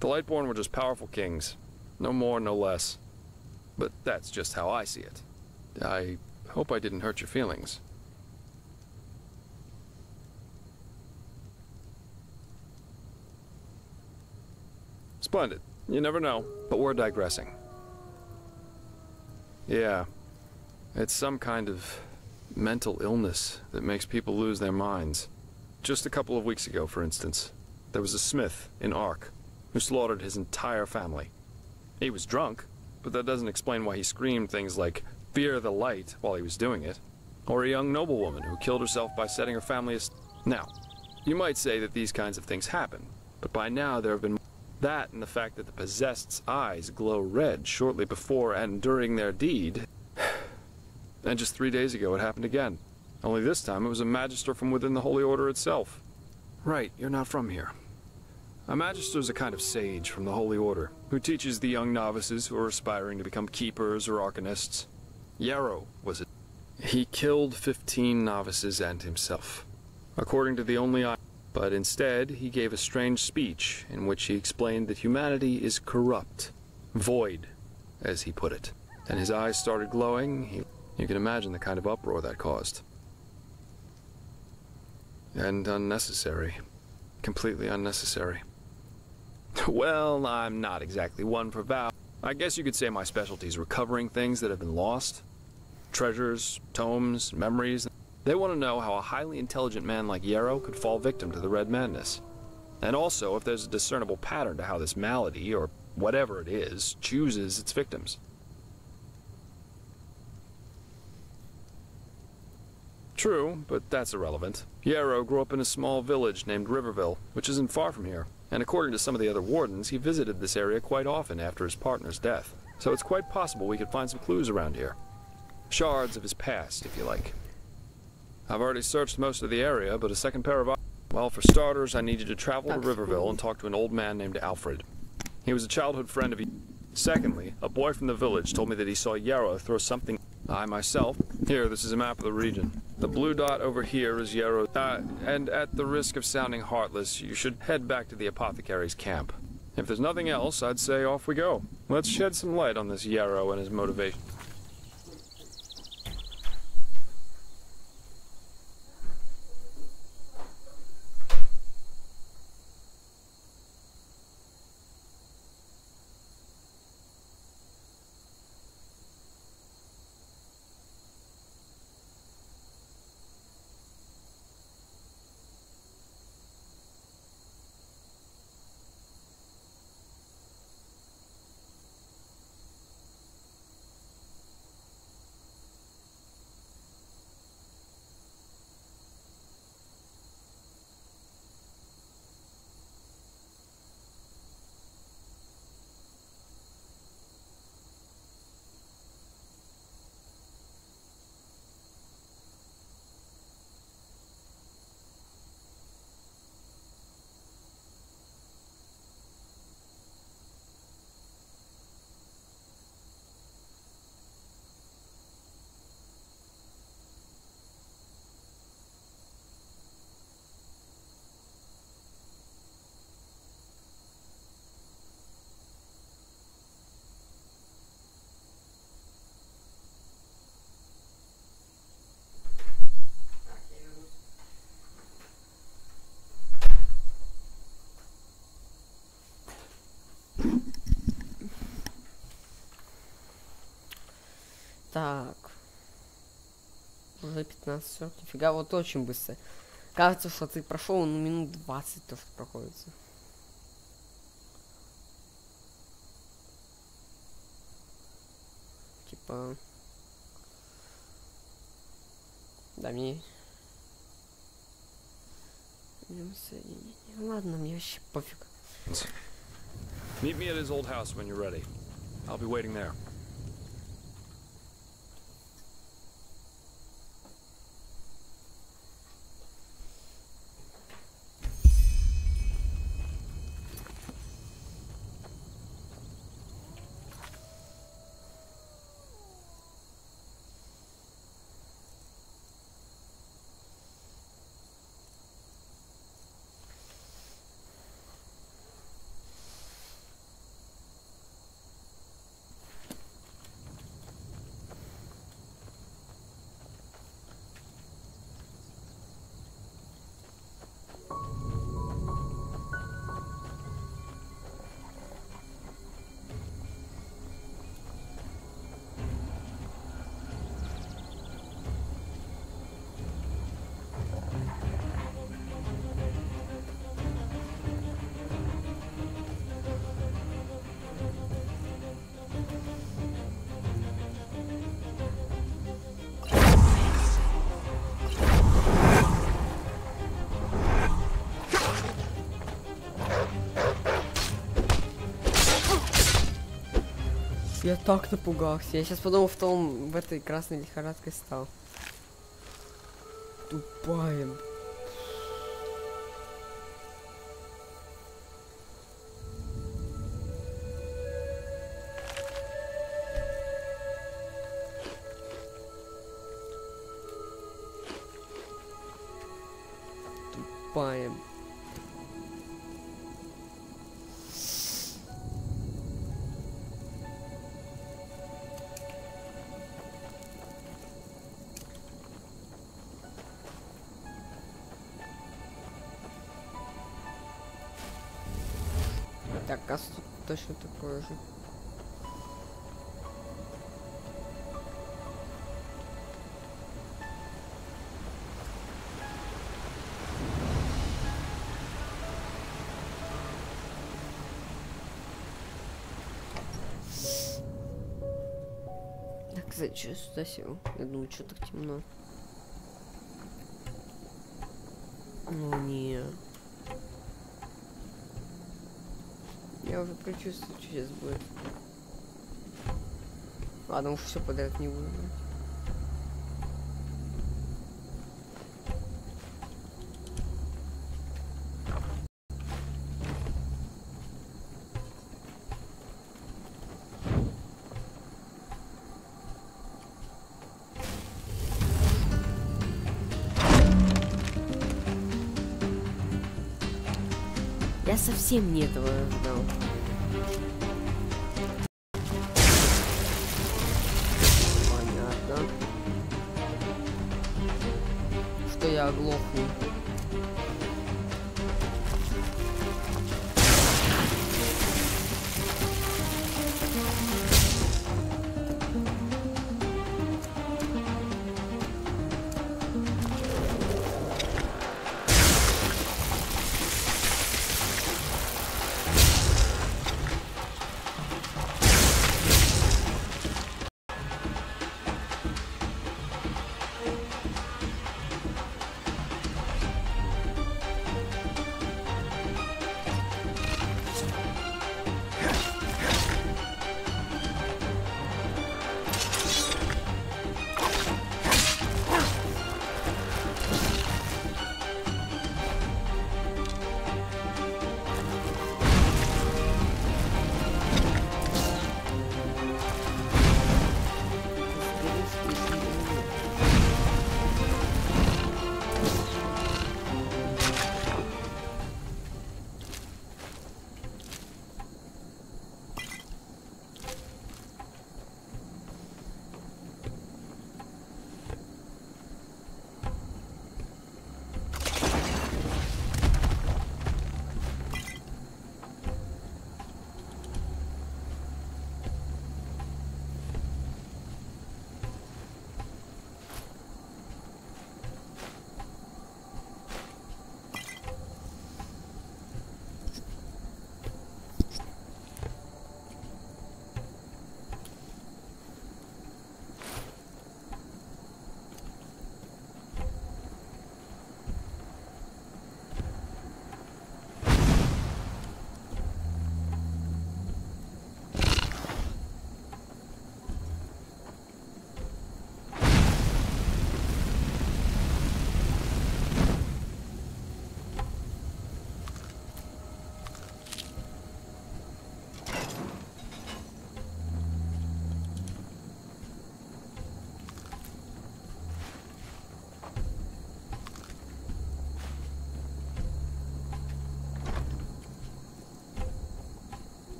The Lightborn were just powerful kings. No more, no less. But that's just how I see it. I hope I didn't hurt your feelings. Splendid. You never know. But we're digressing. Yeah. It's some kind of mental illness that makes people lose their minds. Just a couple of weeks ago, for instance, there was a smith in Ark who slaughtered his entire family. He was drunk, but that doesn't explain why he screamed things like, "Fear the light," while he was doing it. Or a young noblewoman who killed herself by setting her family Now, you might say that these kinds of things happen, but by now there have been that and the fact that the possessed's eyes glow red shortly before and during their deed. And just 3 days ago it happened again. Only this time it was a magister from within the Holy Order itself. Right, you're not from here. A magister's a kind of sage from the Holy Order, who teaches the young novices who are aspiring to become keepers or arcanists. Yarrow was it. He killed 15 novices and himself, according to the only eye. But instead, he gave a strange speech in which he explained that humanity is corrupt, void, as he put it. And his eyes started glowing. You can imagine the kind of uproar that caused. And unnecessary. Completely unnecessary. Well, I'm not exactly one for vow. I guess you could say my specialty is recovering things that have been lost. Treasures, tomes, memories. They want to know how a highly intelligent man like Yarrow could fall victim to the Red Madness. And also if there's a discernible pattern to how this malady, or whatever it is, chooses its victims. True, but that's irrelevant. Yarrow grew up in a small village named Riverville, which isn't far from here. And according to some of the other wardens, he visited this area quite often after his partner's death. So it's quite possible we could find some clues around here. Shards of his past, if you like. I've already searched most of the area, but a second pair of eyes. Well, for starters, I need you to travel to Riverville and talk to an old man named Alfred. He was a childhood friend of... Secondly, a boy from the village told me that he saw Yarrow throw something... I myself... Here, this is a map of the region. The blue dot over here is Yarrow... and at the risk of sounding heartless, you should head back to the apothecary's camp. If there's nothing else, I'd say off we go. Let's shed some light on this Yarrow and his motivation. Так. Уже 15:40. Нифига, вот очень быстро. Кажется, что ты прошел, ну, минут 20 то, что проходится. Типа... Да, мне... Ладно, мне вообще пофиг. Meet me at his old house when you're ready. I'll be waiting there. Я так напугался. Я сейчас подумал, в том, в этой красной лихорадкой стал. Тупая. Тупая. Так, кажется, точно такое же. Так, кстати, что я сюда сел? Я думаю, что так темно. Ну не. Я уже предчувствую, что сейчас будет. Ладно, уж все подряд не буду. Я совсем не этого ожидал. Понятно. Что я оглохну.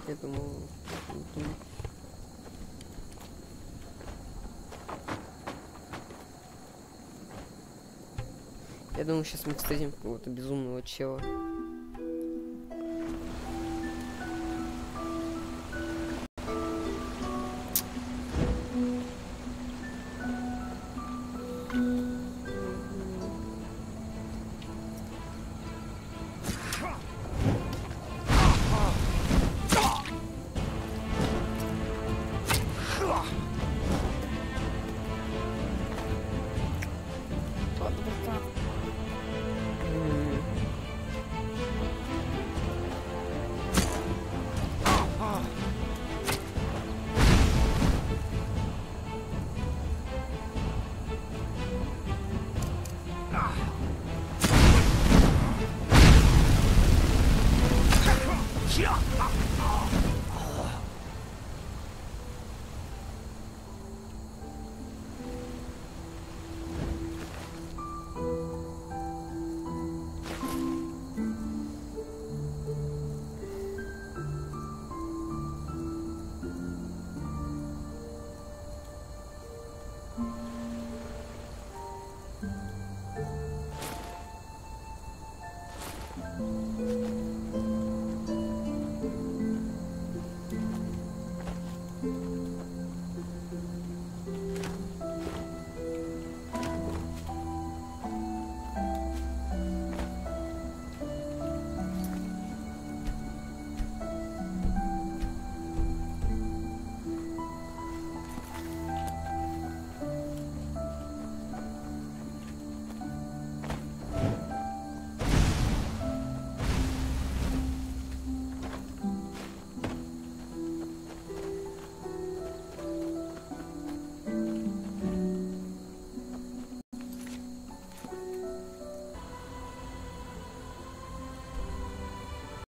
Я думал... Я думаю, сейчас мы встретим какого-то безумного чела.